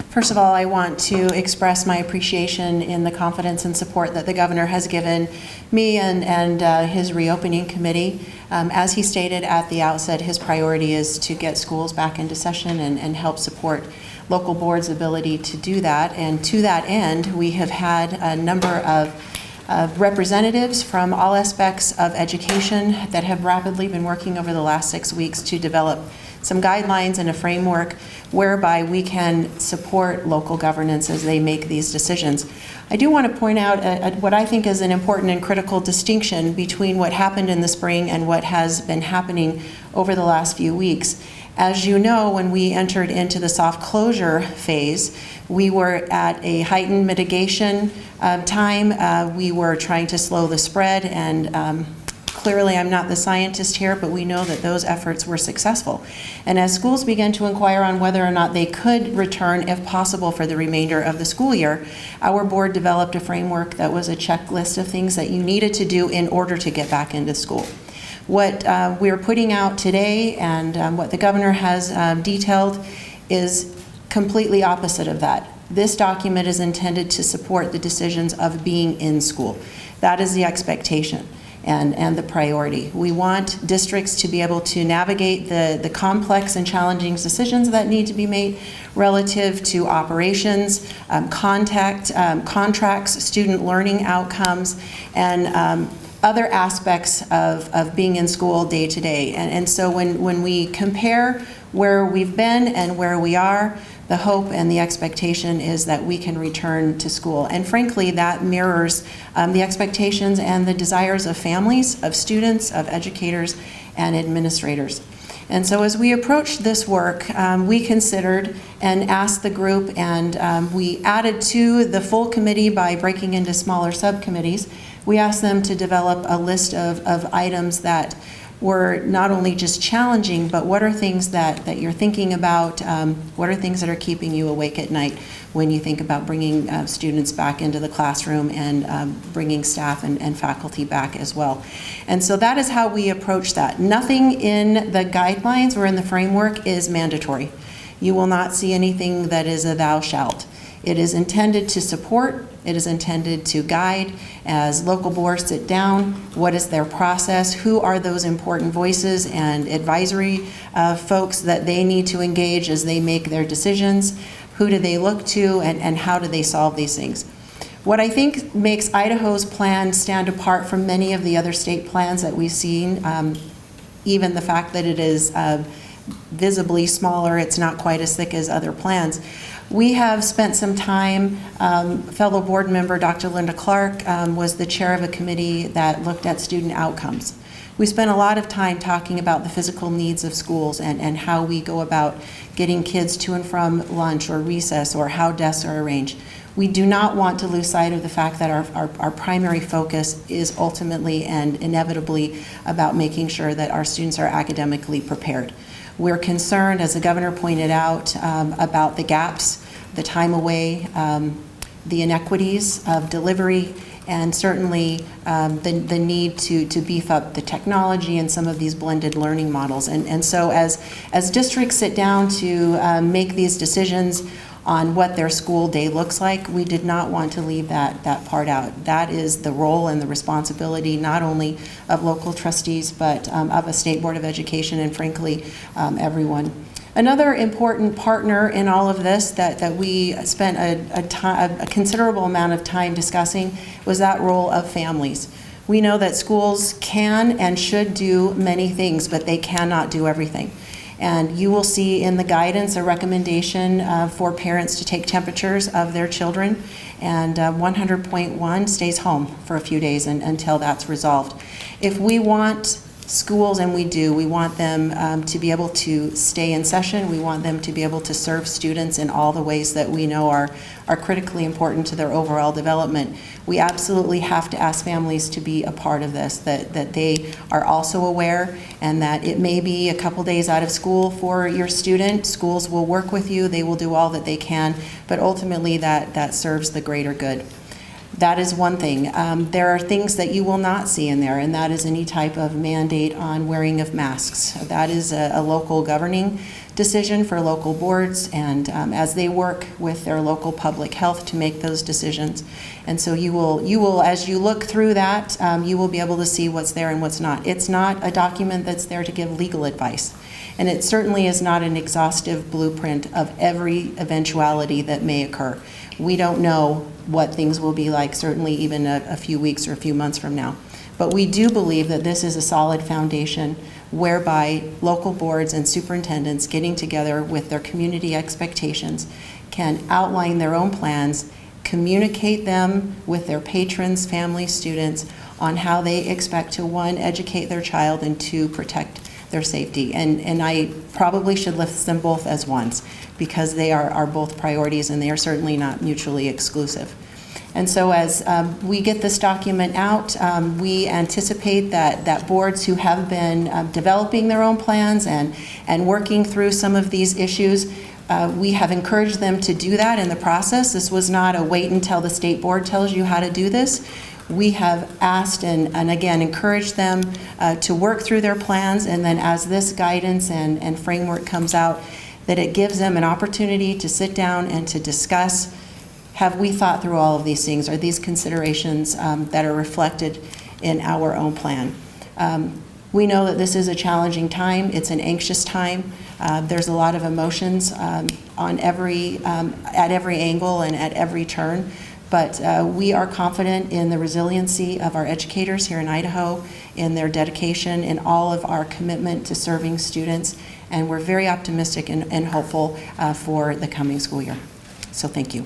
First of all, I want to express my appreciation in the confidence and support that the governor has given me and his reopening committee. As he stated at the outset, his priority is to get schools back into session and help support local boards' ability to do that. And to that end, we have had a number of representatives from all aspects of education that have rapidly been working over the last 6 weeks to develop some guidelines and a framework whereby we can support local governance as they make these decisions. I do want to point out what I think is an important and critical distinction between what happened in the spring and what has been happening over the last few weeks. As you know, when we entered into the soft closure phase, we were at a heightened mitigation time. We were trying to slow the spread, and clearly I'm not the scientist here, but we know that those efforts were successful. And as schools began to inquire on whether or not they could return, if possible, for the remainder of the school year, our board developed a framework that was a checklist of things that you needed to do in order to get back into school. What we're putting out today and what the governor has detailed is completely opposite of that. This document is intended to support the decisions of being in school. That is the expectation and the priority. We want districts to be able to navigate the complex and challenging decisions that need to be made relative to operations, contracts, student learning outcomes, and other aspects of being in school day to day. And so when we compare where we've been and where we are, the hope and the expectation is that we can return to school. And frankly, that mirrors the expectations and the desires of families, of students, of educators, and administrators. And so as we approached this work, we considered and asked the group, and we added to the full committee by breaking into smaller subcommittees. We asked them to develop a list of items that were not only just challenging, but what are things that you're thinking about, what are things that are keeping you awake at night when you think about bringing students back into the classroom and bringing staff and faculty back as well. And so that is how we approach that. Nothing in the guidelines or in the framework is mandatory. You will not see anything that is a thou shalt. It is intended to support, it is intended to guide as local boards sit down. What is their process? Who are those important voices and advisory folks that they need to engage as they make their decisions? Who do they look to, and how do they solve these things? What I think makes Idaho's plan stand apart from many of the other state plans that we've seen, even the fact that it is visibly smaller, it's not quite as thick as other plans. We have spent some time, fellow board member Dr. Linda Clark was the chair of a committee that looked at student outcomes. We spent a lot of time talking about the physical needs of schools and how we go about getting kids to and from lunch or recess, or how desks are arranged. We do not want to lose sight of the fact that our primary focus is ultimately and inevitably about making sure that our students are academically prepared. We're concerned, as the governor pointed out, about the gaps, the time away, the inequities of delivery, and certainly the need to beef up the technology and some of these blended learning models. And so as districts sit down to make these decisions on what their school day looks like, we did not want to leave that part out. That is the role and the responsibility not only of local trustees, but of a state board of education, and frankly, everyone. Another important partner in all of this that we spent a considerable amount of time discussing was that role of families. We know that schools can and should do many things, but they cannot do everything. And you will see in the guidance a recommendation for parents to take temperatures of their children, and 100.1 stays home for a few days until that's resolved. If we want schools, and we do, we want them to be able to stay in session. We want them to be able to serve students in all the ways that we know are critically important to their overall development. We absolutely have to ask families to be a part of this, that they are also aware, and that it may be a couple days out of school for your student. Schools will work with you, they will do all that they can, but ultimately that serves the greater good. That is one thing. There are things that you will not see in there, and that is any type of mandate on wearing of masks. That is a local governing decision for local boards, and as they work with their local public health to make those decisions. And so you will, as you look through that, you will be able to see what's there and what's not. It's not a document that's there to give legal advice. And it certainly is not an exhaustive blueprint of every eventuality that may occur. We don't know what things will be like, certainly even a few weeks or a few months from now. But we do believe that this is a solid foundation whereby local boards and superintendents getting together with their community expectations can outline their own plans, communicate them with their patrons, families, students on how they expect to, one, educate their child, and two, protect their safety. And I probably should list them both as ones, because they are both priorities, and they are certainly not mutually exclusive. And so as we get this document out, we anticipate that boards who have been developing their own plans and working through some of these issues, we have encouraged them to do that in the process. This was not a wait until the state board tells you how to do this. We have asked and again encouraged them to work through their plans, and then as this guidance and framework comes out, that it gives them an opportunity to sit down and to discuss, have we thought through all of these things? Are these considerations that are reflected in our own plan? We know that this is a challenging time. It's an anxious time. There's a lot of emotions at every angle and at every turn. But we are confident in the resiliency of our educators here in Idaho, in their dedication, in all of our commitment to serving students, and we're very optimistic and hopeful for the coming school year. So thank you.